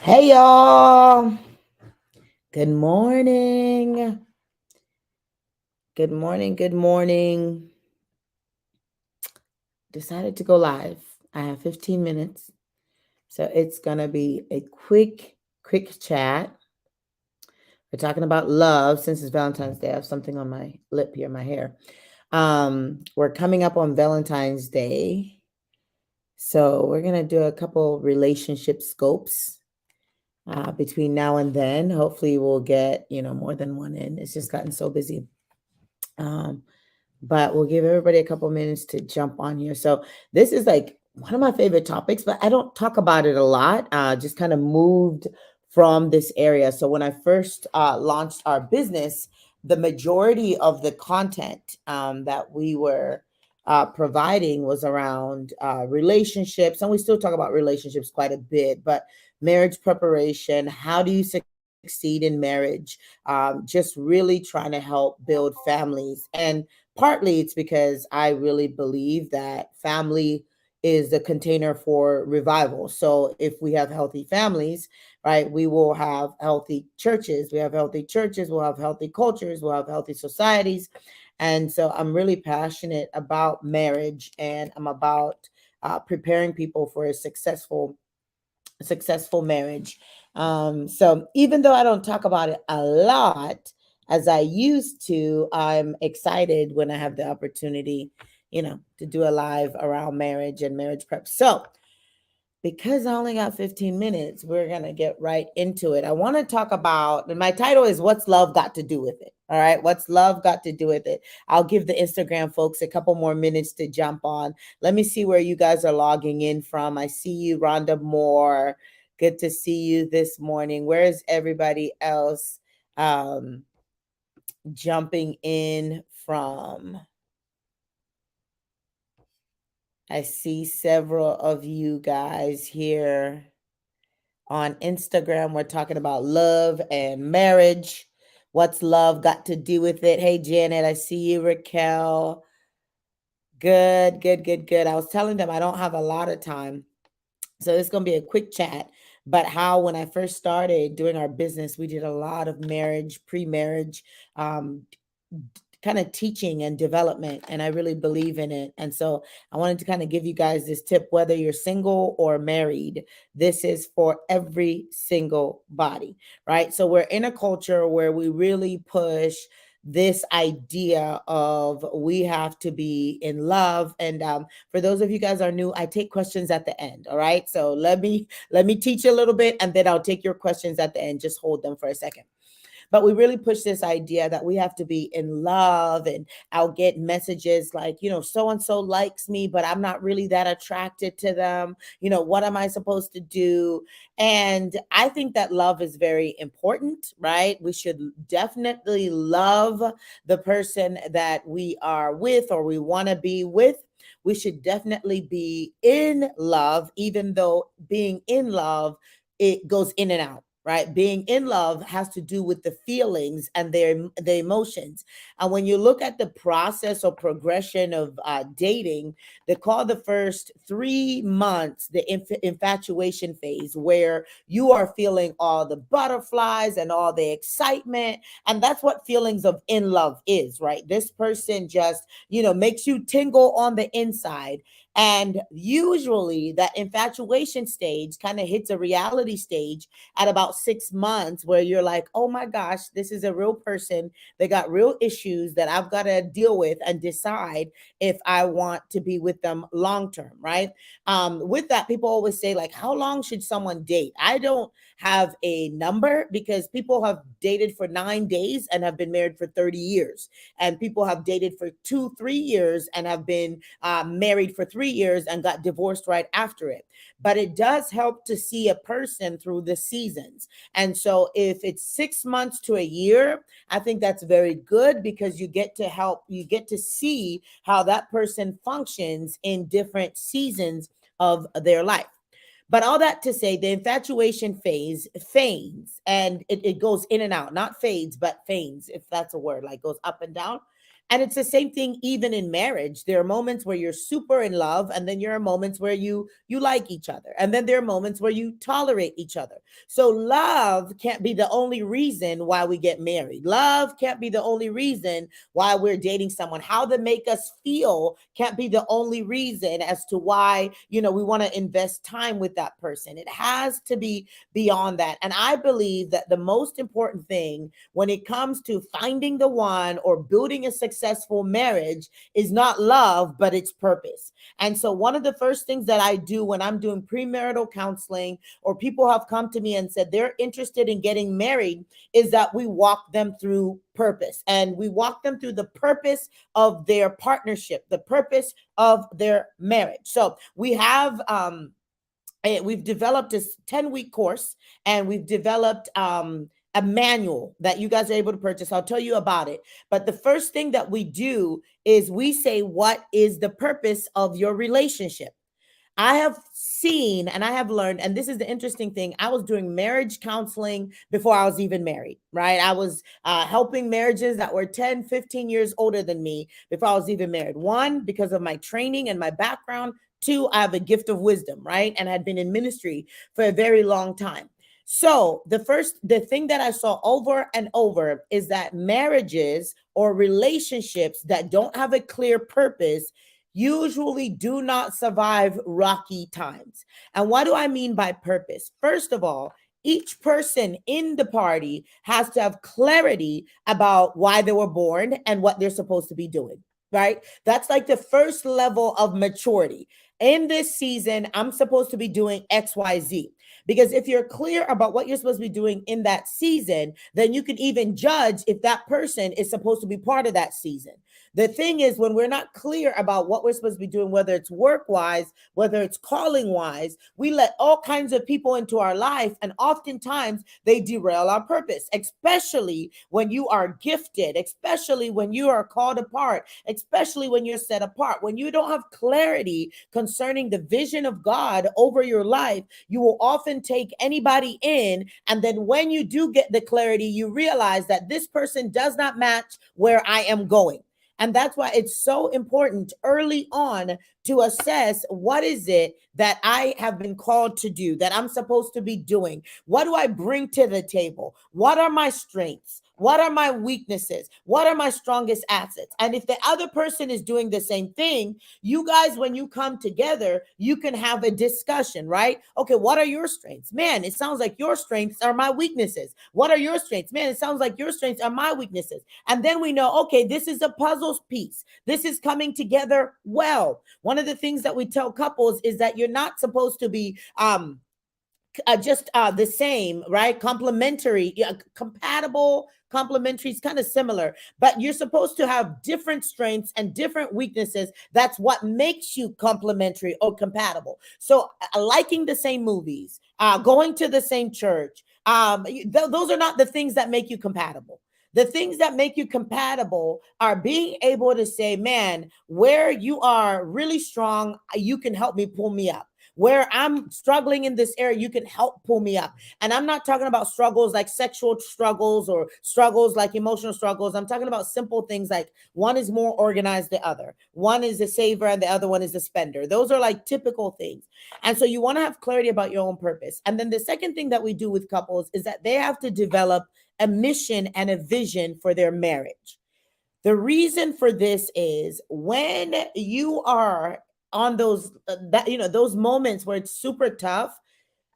Hey y'all. Good morning. Good morning. Good morning. Decided to go live. I have 15 minutes. So it's going to be a quick chat. We're talking about love since it's Valentine's Day. I have something on my lip here, my hair. We're coming up on Valentine's Day. So we're going to do a couple relationship scopes between now and then. Hopefully we'll get, more than one in. It's just gotten so busy. Um, but we'll give everybody a couple minutes to jump on here. So this is like one of my favorite topics, but I don't talk about it a lot. Just kind of moved from this area. So when I first launched our business, the majority of the content that we were providing was around relationships, and we still talk about relationships quite a bit, but marriage preparation. How do you succeed in marriage? Just really trying to help build families. And partly it's because I really believe that family is the container for revival. So if we have healthy families, right, we will have healthy churches. We have healthy churches, we'll have healthy cultures, we'll have healthy societies. And so I'm really passionate about marriage, and I'm about preparing people for a successful marriage. So even though I don't talk about it a lot as I used to, I'm excited when I have the opportunity, to do a live around marriage and marriage prep. So because I only got 15 minutes, we're going to get right into it. I want to talk about, and my title is What's Love Got to Do with It? All right. What's love got to do with it? I'll give the Instagram folks a couple more minutes to jump on. Let me see where you guys are logging in from. I see you, Rhonda Moore. Good to see you this morning. Where is everybody else jumping in from? I see several of you guys here on Instagram. We're talking about love and marriage. What's love got to do with it? Hey, Janet, I see you. Raquel. Good, good, good, good. I was telling them I don't have a lot of time, so it's going to be a quick chat. But how, when I first started doing our business, we did a lot of marriage, pre-marriage, um, kind of teaching and development, and I really believe in it. And so I wanted to kind of give you guys this tip. Whether you're single or married, this is for every single body, right? So we're in a culture where we really push this idea of we have to be in love. And for those of you guys are new, I take questions at the end. All right, so let me teach you a little bit, and then I'll take your questions at the end. Just hold them for a second. But we really push this idea that we have to be in love. And I'll get messages like, so and so likes me, but I'm not really that attracted to them. What am I supposed to do? And I think that love is very important, right? We should definitely love the person that we are with or we want to be with. We should definitely be in love, even though being in love, it goes in and out, right? Being in love has to do with the feelings and the emotions. And when you look at the process or progression of dating, they call the first 3 months the infatuation phase, where you are feeling all the butterflies and all the excitement. And that's what feelings of in love is, right? This person just, makes you tingle on the inside. And usually that infatuation stage kind of hits a reality stage at about 6 months, where you're like, oh my gosh, this is a real person. They got real issues that I've got to deal with and decide if I want to be with them long term, right? With that, people always say, like, how long should someone date? I don't have a number, because people have dated for 9 days and have been married for 30 years. And people have dated for 2, 3 years and have been married for 3 years and got divorced right after it. But it does help to see a person through the seasons. And so if it's 6 months to a year, I think that's very good, because you get to see how that person functions in different seasons of their life. But all that to say, the infatuation phase feigns, and it goes in and out, not fades, but feigns, if that's a word, like goes up and down. And it's the same thing even in marriage. There are moments where you're super in love, and then there are moments where you like each other. And then there are moments where you tolerate each other. So love can't be the only reason why we get married. Love can't be the only reason why we're dating someone. How they make us feel can't be the only reason as to why, we want to invest time with that person. It has to be beyond that. And I believe that the most important thing when it comes to finding the one or building a successful marriage is not love, but it's purpose. And so one of the first things that I do when I'm doing premarital counseling, or people have come to me and said they're interested in getting married, is that we walk them through purpose, and we walk them through the purpose of their partnership, the purpose of their marriage. So we've developed this 10-week course, and we've developed a manual that you guys are able to purchase. I'll tell you about it. But the first thing that we do is we say, what is the purpose of your relationship? I have seen and I have learned, and this is the interesting thing. I was doing marriage counseling before I was even married, right? I was helping marriages that were 10, 15 years older than me before I was even married. One, because of my training and my background. Two, I have a gift of wisdom, right? And I had been in ministry for a very long time. So the thing that I saw over and over is that marriages or relationships that don't have a clear purpose usually do not survive rocky times. And what do I mean by purpose? First of all, each person in the party has to have clarity about why they were born and what they're supposed to be doing, right? That's like the first level of maturity. In this season, I'm supposed to be doing XYZ. Because if you're clear about what you're supposed to be doing in that season, then you can even judge if that person is supposed to be part of that season. The thing is, when we're not clear about what we're supposed to be doing, whether it's work wise, whether it's calling wise, we let all kinds of people into our life. And oftentimes they derail our purpose, especially when you are gifted, especially when you are called apart, especially when you're set apart. When you don't have clarity concerning the vision of God over your life, you will often take anybody in. And then when you do get the clarity, you realize that this person does not match where I am going. And that's why it's so important early on to assess, what is it that I have been called to do, that I'm supposed to be doing? What do I bring to the table? What are my strengths? What are my weaknesses? What are my strongest assets? And if the other person is doing the same thing, you guys, when you come together, you can have a discussion, right? Okay, what are your strengths? Man, it sounds like your strengths are my weaknesses. What are your strengths? Man, it sounds like your strengths are my weaknesses. And then we know, okay, this is a puzzle piece. This is coming together well. One of the things that we tell couples is that you're not supposed to be just the same, right? Complementary, compatible. Complementary is kind of similar, but you're supposed to have different strengths and different weaknesses. That's what makes you complementary or compatible. So, liking the same movies, going to the same church, those are not the things that make you compatible. The things that make you compatible are being able to say, man, where you are really strong, you can help me pull me up. Where I'm struggling in this area, you can help pull me up. And I'm not talking about struggles like sexual struggles or struggles like emotional struggles. I'm talking about simple things like one is more organized than the other. One is a saver and the other one is a spender. Those are like typical things. And so you want to have clarity about your own purpose. And then the second thing that we do with couples is that they have to develop a mission and a vision for their marriage. The reason for this is when you are on those those moments where it's super tough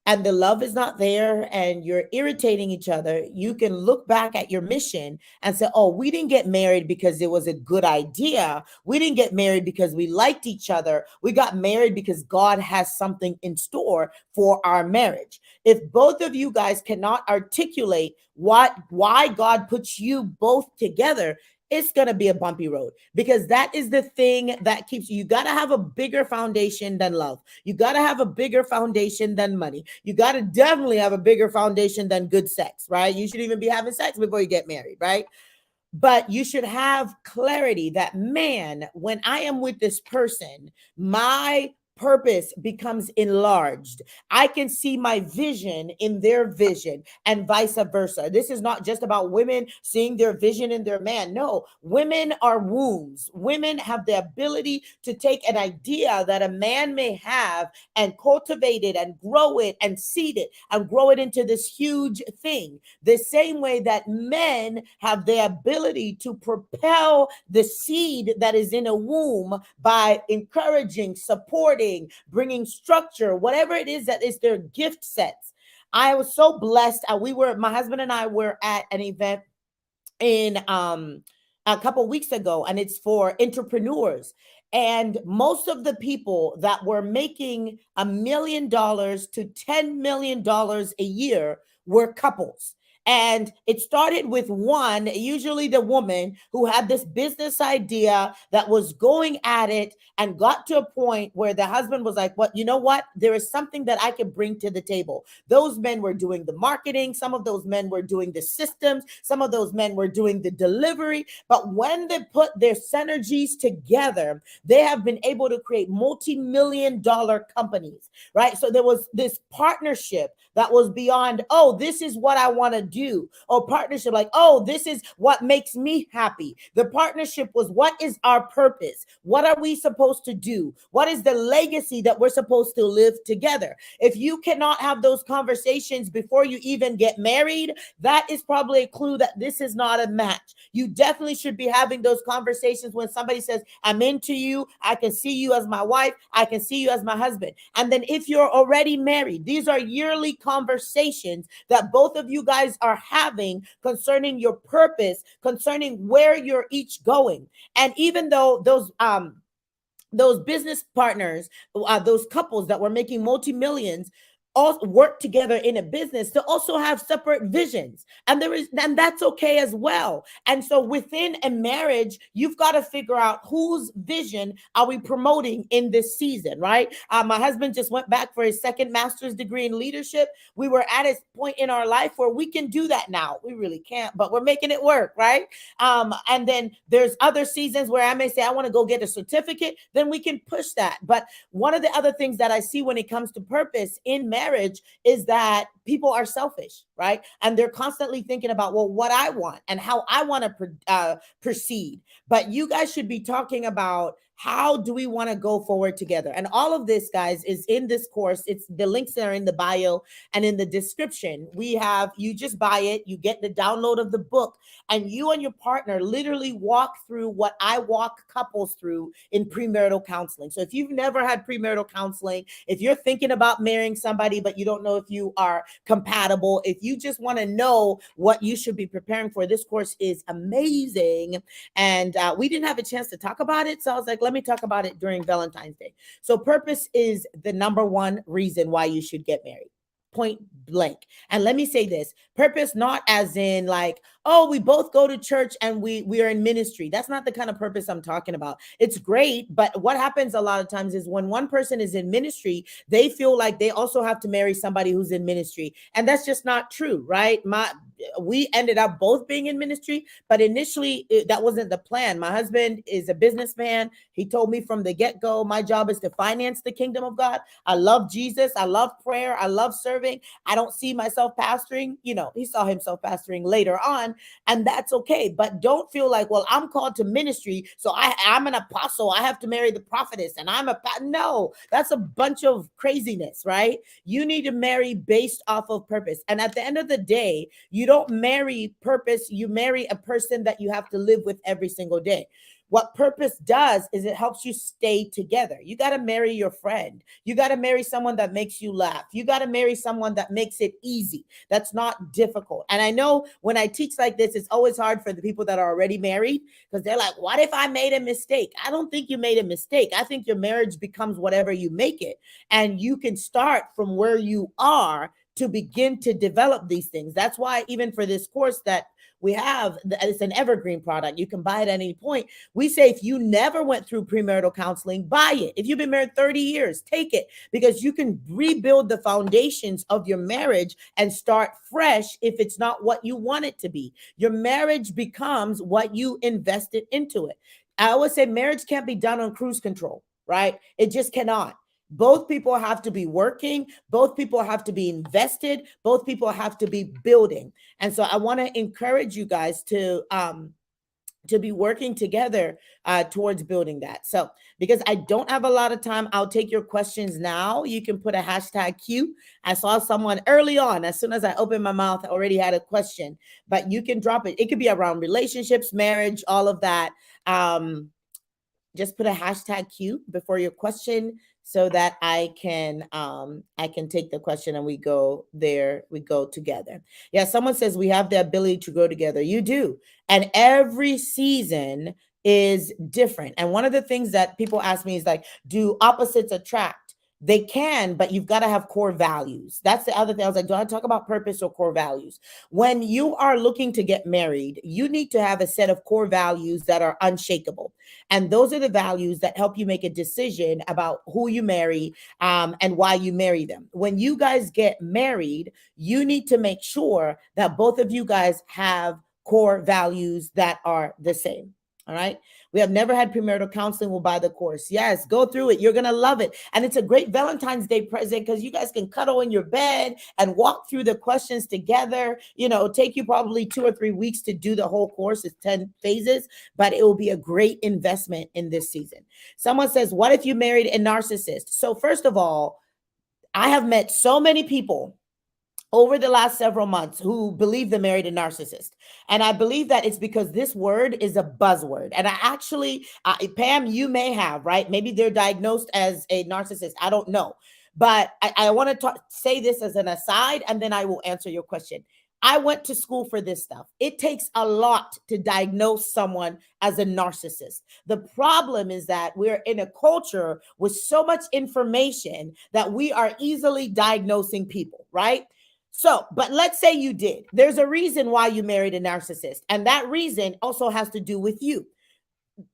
and the love is not there and you're irritating each other, you can look back at your mission and say, oh, we didn't get married because it was a good idea. We didn't get married because we liked each other. We got married because God has something in store for our marriage. If both of you guys cannot articulate why God puts you both together, it's going to be a bumpy road, because that is the thing that keeps you. You got to have a bigger foundation than love. You got to have a bigger foundation than money. You got to definitely have a bigger foundation than good sex, right? You should even be having sex before you get married, right? But you should have clarity that, man, when I am with this person, my purpose becomes enlarged. I can see my vision in their vision and vice versa. This is not just about women seeing their vision in their man. No, women are wombs. Women have the ability to take an idea that a man may have and cultivate it and grow it and seed it and grow it into this huge thing. The same way that men have the ability to propel the seed that is in a womb by encouraging, supporting, bringing structure, whatever it is that is their gift sets. I was so blessed. My husband and I were at an event in a couple weeks ago, and it's for entrepreneurs. And most of the people that were making $1 million to $10 million a year were couples. And it started with one, usually the woman, who had this business idea that was going at it and got to a point where the husband was like, "What, you know what? There is something that I can bring to the table." Those men were doing the marketing. Some of those men were doing the systems. Some of those men were doing the delivery. But when they put their synergies together, they have been able to create multi-million-dollar companies, right? So there was this partnership that was beyond, oh, this is what I want to do. Or partnership like, oh, this is what makes me happy. The partnership was, what is our purpose? What are we supposed to do? What is the legacy that we're supposed to live together? If you cannot have those conversations before you even get married, that is probably a clue that this is not a match. You definitely should be having those conversations when somebody says, "I'm into you. I can see you as my wife. I can see you as my husband." And then if you're already married, these are yearly conversations that both of you guys are having concerning your purpose, concerning where you're each going. And even though those business partners, those couples that were making multi-millions, all work together in a business to also have separate visions, and that's okay as well. And so within a marriage, you've got to figure out whose vision are we promoting in this season, right? My husband just went back for his second master's degree in leadership. We were at a point in our life where we can do that now. We really can't, but we're making it work, right? And then there's other seasons where I may say I want to go get a certificate, then we can push that. But one of the other things that I see when it comes to purpose in marriage is that people are selfish, right? And they're constantly thinking about, well, what I want and how I want to proceed. But you guys should be talking about, how do we want to go forward together? And all of this, guys, is in this course. It's the links that are in the bio and in the description. You just buy it, you get the download of the book, and you and your partner literally walk through what I walk couples through in premarital counseling. So if you've never had premarital counseling, if you're thinking about marrying somebody, but you don't know if you are compatible, if you just want to know what you should be preparing for, this course is amazing. And we didn't have a chance to talk about it. So I was like, let me talk about it during Valentine's Day. So purpose is the number one reason why you should get married. Point blank. And let me say this, purpose, not as in like, oh, we both go to church and we are in ministry. That's not the kind of purpose I'm talking about. It's great, but what happens a lot of times is when one person is in ministry, they feel like they also have to marry somebody who's in ministry. And that's just not true, right? We ended up both being in ministry, but initially that wasn't the plan. My husband is a businessman. He told me from the get-go, my job is to finance the kingdom of God. I love Jesus. I love prayer. I love serving. I don't see myself pastoring. He saw himself pastoring later on, and that's okay. But don't feel like, well, I'm called to ministry, so I'm an apostle, I have to marry the prophetess, and no, that's a bunch of craziness, right? You need to marry based off of purpose. And at the end of the day, you don't marry purpose, you marry a person that you have to live with every single day. What purpose does is it helps you stay together. You got to marry your friend. You got to marry someone that makes you laugh. You got to marry someone that makes it easy. That's not difficult. And I know when I teach like this, it's always hard for the people that are already married, because they're like, what if I made a mistake? I don't think you made a mistake. I think your marriage becomes whatever you make it. And you can start from where you are to begin to develop these things. That's why even for this course that we have, it's an evergreen product. You can buy it at any point. We say if you never went through premarital counseling, buy it. If you've been married 30 years, take it, because you can rebuild the foundations of your marriage and start fresh if it's not what you want it to be. Your marriage becomes what you invested into it. I always say marriage can't be done on cruise control, right? It just cannot. Both people have to be working. Both people have to be invested. Both people have to be building. And so I want to encourage you guys to be working together towards building that. So, because I don't have a lot of time, I'll take your questions now. You can put a hashtag Q. I saw someone early on, as soon as I opened my mouth, I already had a question, but you can drop it. It could be around relationships, marriage, all of that. Just put a hashtag Q before your question so that I can take the question and we go together. Yeah, someone says we have the ability to grow together. You do. And every season is different. And one of the things that people ask me is like, do opposites attract? They can, but you've got to have core values. That's the other thing. I was like, do I talk about purpose or core values? When you are looking to get married, you need to have a set of core values that are unshakable. And those are the values that help you make a decision about who you marry and why you marry them. When you guys get married, you need to make sure that both of you guys have core values that are the same. All right. We have never had premarital counseling. We'll buy the course. Yes, go through it. You're going to love it. And it's a great Valentine's Day present because you guys can cuddle in your bed and walk through the questions together. You know, it'll take you probably 2 or 3 weeks to do the whole course. It's 10 phases, but it will be a great investment in this season. Someone says, what if you married a narcissist? So first of all, I have met so many people over the last several months who believe they married a narcissist. And I believe that it's because this word is a buzzword. And I actually, Pam, you may have, right? Maybe they're diagnosed as a narcissist. I don't know. But I want to say this as an aside, and then I will answer your question. I went to school for this stuff. It takes a lot to diagnose someone as a narcissist. The problem is that we're in a culture with so much information that we are easily diagnosing people, right? So, but let's say you did. There's a reason why you married a narcissist. And that reason also has to do with you.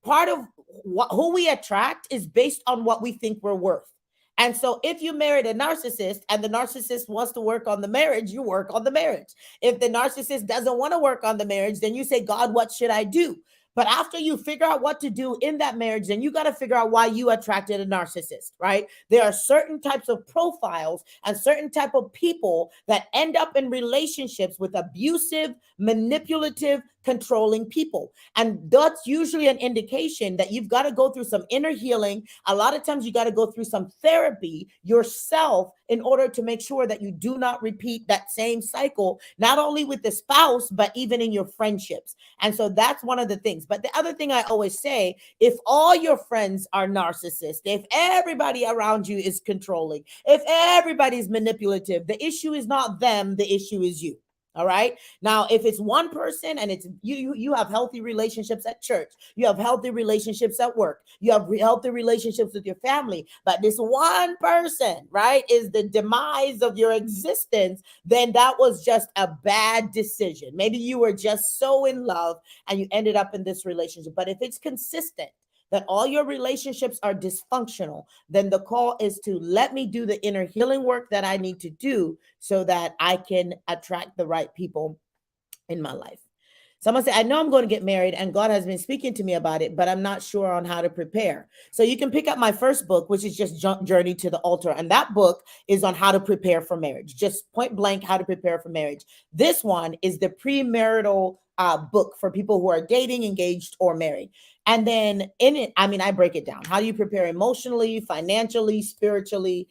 Part of who we attract is based on what we think we're worth. And so if you married a narcissist and the narcissist wants to work on the marriage, you work on the marriage. If the narcissist doesn't want to work on the marriage, then you say, God, what should I do? But after you figure out what to do in that marriage, then you got to figure out why you attracted a narcissist, right? There are certain types of profiles and certain type of people that end up in relationships with abusive, manipulative, controlling people. And that's usually an indication that you've got to go through some inner healing. A lot of times you got to go through some therapy yourself in order to make sure that you do not repeat that same cycle, not only with the spouse, but even in your friendships. And so that's one of the things. But the other thing I always say, if all your friends are narcissists, if everybody around you is controlling, if everybody's manipulative, the issue is not them, the issue is you. All right. Now, if it's one person and it's you have healthy relationships at church, you have healthy relationships at work, you have healthy relationships with your family, but this one person, right, is the demise of your existence, then that was just a bad decision. Maybe you were just so in love and you ended up in this relationship. But if it's consistent, that all your relationships are dysfunctional, then the call is to let me do the inner healing work that I need to do so that I can attract the right people in my life. Someone said, I know I'm going to get married and God has been speaking to me about it, but I'm not sure on how to prepare. So you can pick up my first book, which is just Journey to the Altar. And that book is on how to prepare for marriage, just point blank, how to prepare for marriage. This one is the premarital book for people who are dating, engaged, or married. And then in it, I break it down. How do you prepare emotionally, financially, spiritually?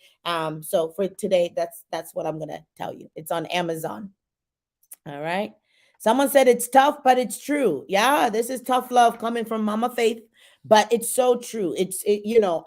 So for today, that's what I'm going to tell you. It's on Amazon. All right. Someone said it's tough, but it's true. Yeah, this is tough love coming from Mama Faith, but it's so true.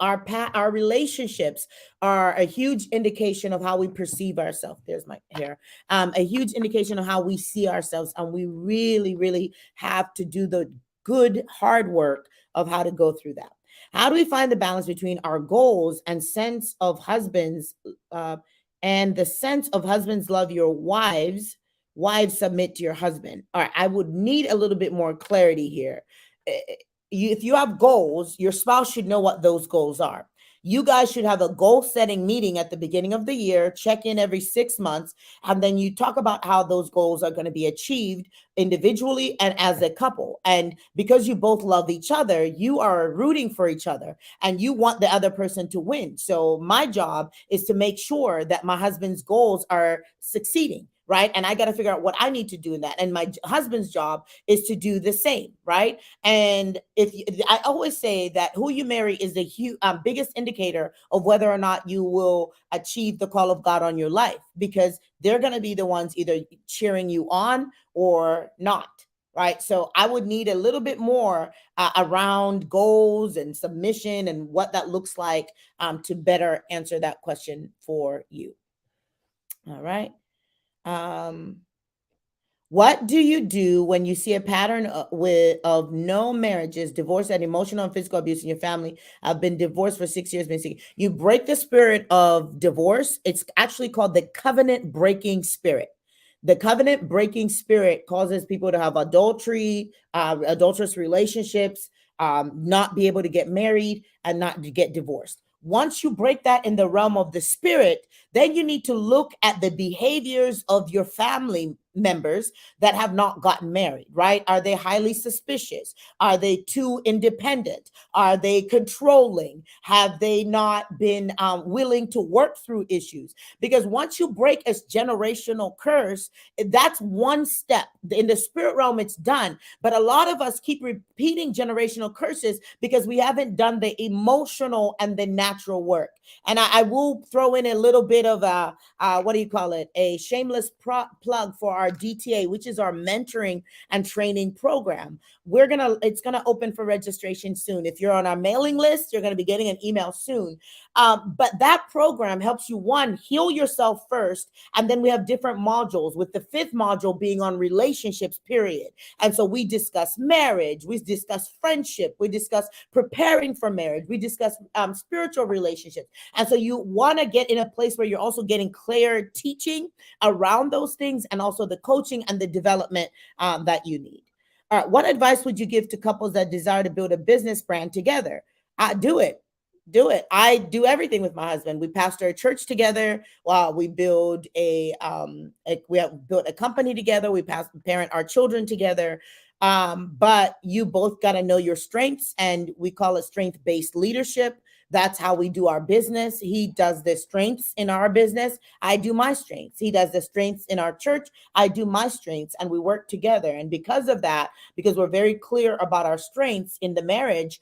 Our relationships are a huge indication of how we perceive ourselves. There's my hair. A huge indication of how we see ourselves, and we really, really have to do the good, hard work of how to go through that. How do we find the balance between our goals and sense of husbands and the sense of husbands love your wives submit to your husband? All right, I would need a little bit more clarity here. If you have goals, your spouse should know what those goals are. You guys should have a goal setting meeting at the beginning of the year, check in every 6 months, and then you talk about how those goals are going to be achieved individually and as a couple. And because you both love each other, you are rooting for each other and you want the other person to win. So my job is to make sure that my husband's goals are succeeding. Right. And I got to figure out what I need to do in that. And my husband's job is to do the same. Right. And I always say that who you marry is the biggest indicator of whether or not you will achieve the call of God on your life, because they're going to be the ones either cheering you on or not. Right. So I would need a little bit more around goals and submission and what that looks like to better answer that question for you. All right. Um, what do you do when you see a pattern of no marriages, divorce, and emotional and physical abuse in your family? I've been divorced for 6 years. You break the spirit of divorce. It's actually called the covenant breaking spirit. The covenant breaking spirit causes people to have adultery, adulterous relationships, not be able to get married, and not to get divorced. Once you break that in the realm of the spirit, then you need to look at the behaviors of your family members that have not gotten married, right? Are they highly suspicious? Are they too independent? Are they controlling? Have they not been willing to work through issues? Because once you break a generational curse, that's one step. In the spirit realm, it's done. But a lot of us keep repeating generational curses because we haven't done the emotional and the natural work. And I will throw in a little bit of a, what do you call it? A shameless plug for our DTA, which is our mentoring and training program. It's gonna open for registration soon. If you're on our mailing list, you're gonna be getting an email soon. But that program helps you, one, heal yourself first, and then we have different modules, with the fifth module being on relationships, period. And so we discuss marriage, we discuss friendship, we discuss preparing for marriage, we discuss spiritual relationships. And so you want to get in a place where you're also getting clear teaching around those things, and also the coaching and the development that you need. All right. What advice would you give to couples that desire to build a business brand together? Do it. Do it. I do everything with my husband. We pastor a church together. We build we have built a company together. We parent our children together. But you both got to know your strengths, and we call it strength-based leadership. That's how we do our business. He does the strengths in our business. I do my strengths. He does the strengths in our church. I do my strengths, and we work together. And because of that, because we're very clear about our strengths in the marriage,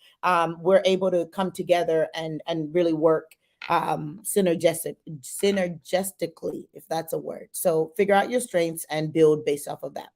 we're able to come together and really work synergistically, if that's a word. So figure out your strengths and build based off of that.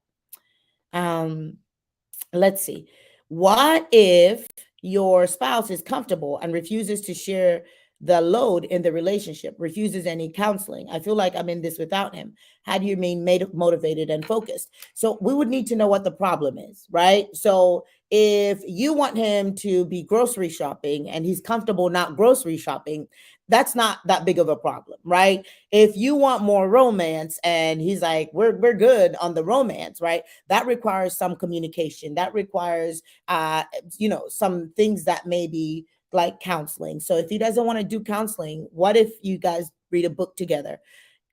Let's see. What if your spouse is comfortable and refuses to share the load in the relationship, refuses any counseling? I feel like I'm in this without him. How do you mean motivated and focused? So we would need to know what the problem is, right? So if you want him to be grocery shopping and he's comfortable not grocery shopping, that's not that big of a problem, right? If you want more romance and he's like, we're good on the romance, right? That requires some communication. That requires, some things that may be like counseling. So if he doesn't want to do counseling, what if you guys read a book together?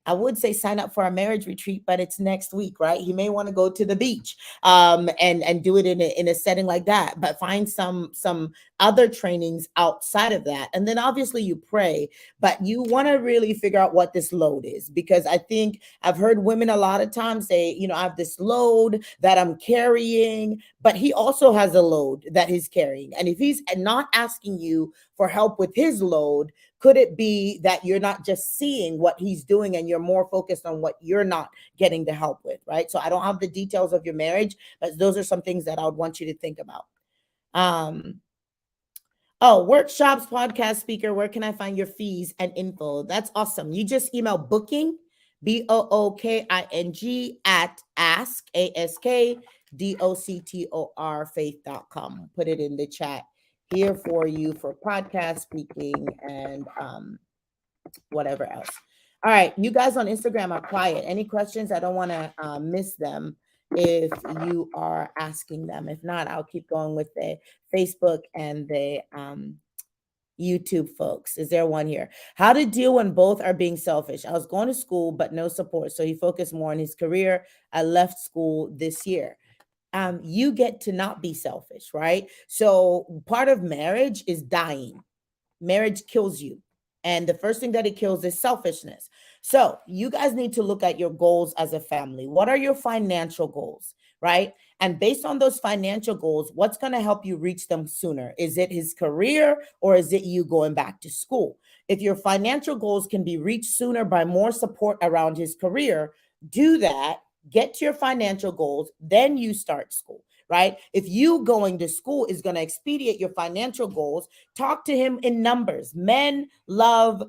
I would say sign up for a marriage retreat, but it's next week, right? He may want to go to the beach and do it in a setting like that, but find some other trainings outside of that. And then obviously you pray, but you want to really figure out what this load is, because I think I've heard women a lot of times say, I have this load that I'm carrying, but he also has a load that he's carrying. And if he's not asking you for help with his load, could it be that you're not just seeing what he's doing and you're more focused on what you're not getting the help with, right? So I don't have the details of your marriage, but those are some things that I would want you to think about. Workshops, podcast speaker, where can I find your fees and info? That's awesome. You just email booking, BOOKING at ASK faith.com. Put it in the chat here for you for podcast speaking and whatever else. All right, you guys on Instagram are quiet. Any questions? I don't want to miss them if you are asking them. If not, I'll keep going with the Facebook and the YouTube folks. Is there one here? How to deal when both are being selfish. I was going to school, but no support. So he focused more on his career. I left school this year. You get to not be selfish, right? So part of marriage is dying. Marriage kills you. And the first thing that it kills is selfishness. So you guys need to look at your goals as a family. What are your financial goals, right? And based on those financial goals, what's going to help you reach them sooner? Is it his career or is it you going back to school? If your financial goals can be reached sooner by more support around his career, do that. Get to your financial goals, then you start school, right? If you going to school is going to expedite your financial goals, talk to him in numbers. Men love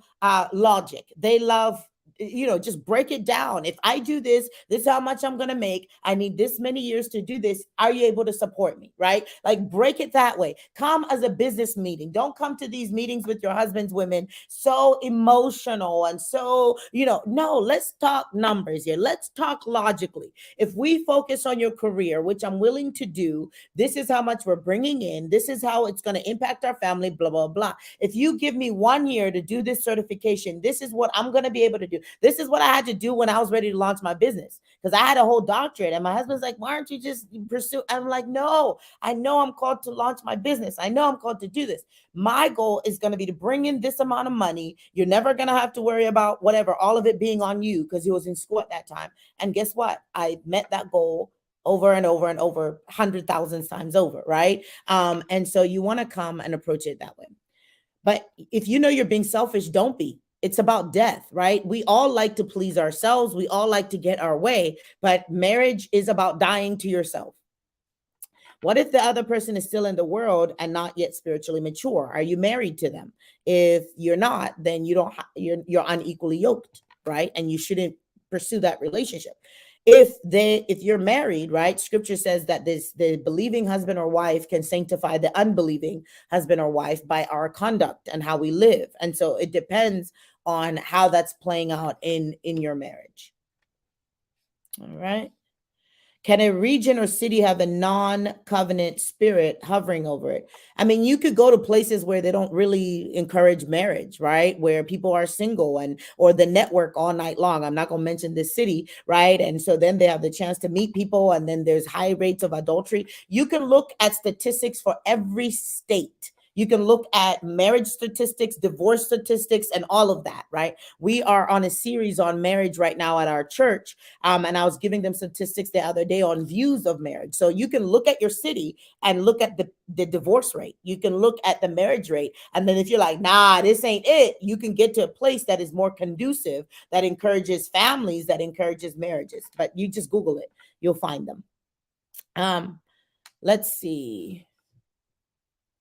logic. They love, just break it down. If I do this, this is how much I'm going to make. I need this many years to do this. Are you able to support me? Right? Like break it that way. Come as a business meeting. Don't come to these meetings with your husband's women so emotional and so, no, let's talk numbers here. Let's talk logically. If we focus on your career, which I'm willing to do, this is how much we're bringing in. This is how it's going to impact our family, blah, blah, blah. If you give me 1 year to do this certification, this is what I'm going to be able to do. This is what I had to do when I was ready to launch my business because I had a whole doctorate. And my husband's like, why aren't you just pursue? I'm like, no, I know I'm called to launch my business. I know I'm called to do this. My goal is going to be to bring in this amount of money. You're never going to have to worry about whatever, all of it being on you because he was in school at that time. And guess what? I met that goal over and over and over 100,000 times over, right? And so you want to come and approach it that way. But if you know you're being selfish, don't be. It's about death, right? We all like to please ourselves. We all like to get our way, but marriage is about dying to yourself. What if the other person is still in the world and not yet spiritually mature? Are you married to them? If you're not, then you're unequally yoked, right? And you shouldn't pursue that relationship. If you're married, right? Scripture says that the believing husband or wife can sanctify the unbelieving husband or wife by our conduct and how we live. And so it depends on how that's playing out in your marriage. All right. Can a region or city have a non-covenant spirit hovering over it? I mean, you could go to places where they don't really encourage marriage, right? Where people are single or the network all night long. I'm not going to mention this city, right? And so then they have the chance to meet people and then there's high rates of adultery. You can look at statistics for every state. You can look at marriage statistics, divorce statistics, and all of that, right? We are on a series on marriage right now at our church. And I was giving them statistics the other day on views of marriage. So you can look at your city and look at the divorce rate. You can look at the marriage rate. And then if you're like, nah, this ain't it, you can get to a place that is more conducive, that encourages families, that encourages marriages. But you just Google it, you'll find them. Let's see.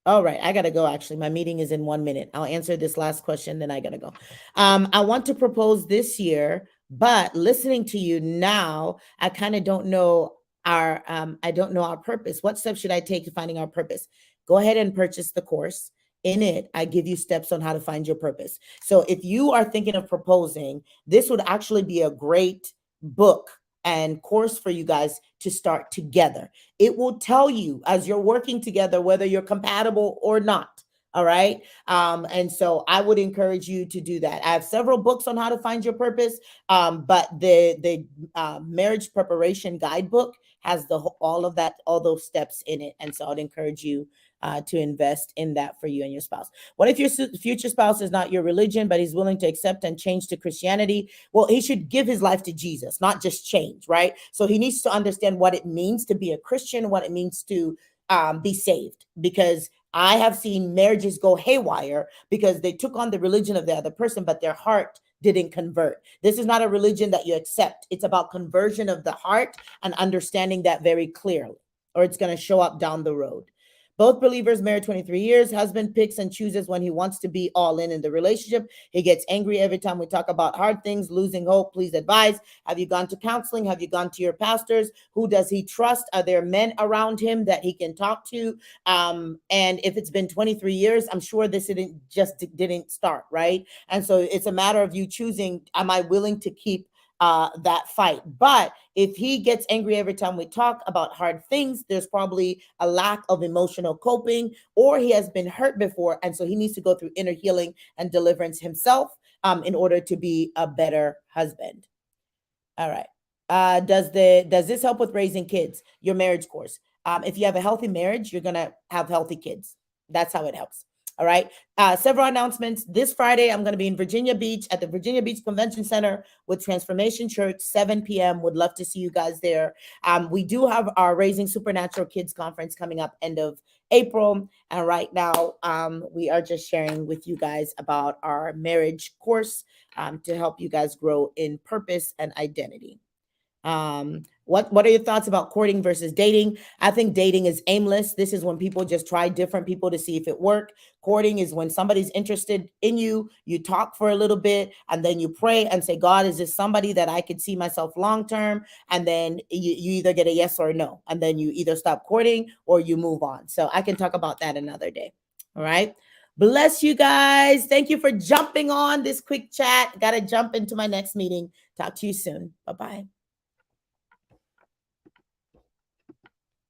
All right, I gotta go. Actually, my meeting is in 1 minute. I'll answer this last question, then I gotta go. I want to propose this year, but listening to you now, I kind of don't know our purpose. What steps should I take to finding our purpose? Go ahead and purchase the course. In it, I give you steps on how to find your purpose. So if you are thinking of proposing, this would actually be a great book and course for you guys to start together. It will tell you as you're working together whether you're compatible or not. All right. And so I would encourage you to do that. I have several books on how to find your purpose, but the marriage preparation guidebook has all of that, all those steps in it. And so I'd encourage you to invest in that for you and your spouse. What if your future spouse is not your religion, but he's willing to accept and change to Christianity? Well, he should give his life to Jesus, not just change, right? So he needs to understand what it means to be a Christian, what it means to be saved, because I have seen marriages go haywire because they took on the religion of the other person, but their heart didn't convert. This is not a religion that you accept. It's about conversion of the heart and understanding that very clearly, or it's going to show up down the road. Both believers married 23 years. Husband picks and chooses when he wants to be all in the relationship. He gets angry every time we talk about hard things, losing hope. Please advise. Have you gone to counseling? Have you gone to your pastors? Who does he trust? Are there men around him that he can talk to? And if it's been 23 years, I'm sure this didn't start, right? And so it's a matter of you choosing, am I willing to keep that fight. But if he gets angry every time we talk about hard things, there's probably a lack of emotional coping, or he has been hurt before. And so he needs to go through inner healing and deliverance himself in order to be a better husband. All right. Does this help with raising kids? Your marriage course. If you have a healthy marriage, you're gonna have healthy kids. That's how it helps. All right. Several announcements. This Friday, I'm going to be in Virginia Beach at the Virginia Beach Convention Center with Transformation Church, 7 p.m. Would love to see you guys there. We do have our Raising Supernatural Kids conference coming up end of April. And right now, we are just sharing with you guys about our marriage course to help you guys grow in purpose and identity. What are your thoughts about courting versus dating? I think dating is aimless. This is when people just try different people to see if it works. Courting is when somebody's interested in you, you talk for a little bit, and then you pray and say, God, is this somebody that I could see myself long term? And then you either get a yes or a no, and then you either stop courting or you move on. So I can talk about that another day. All right. Bless you guys. Thank you for jumping on this quick chat. Got to jump into my next meeting. Talk to you soon. Bye-bye.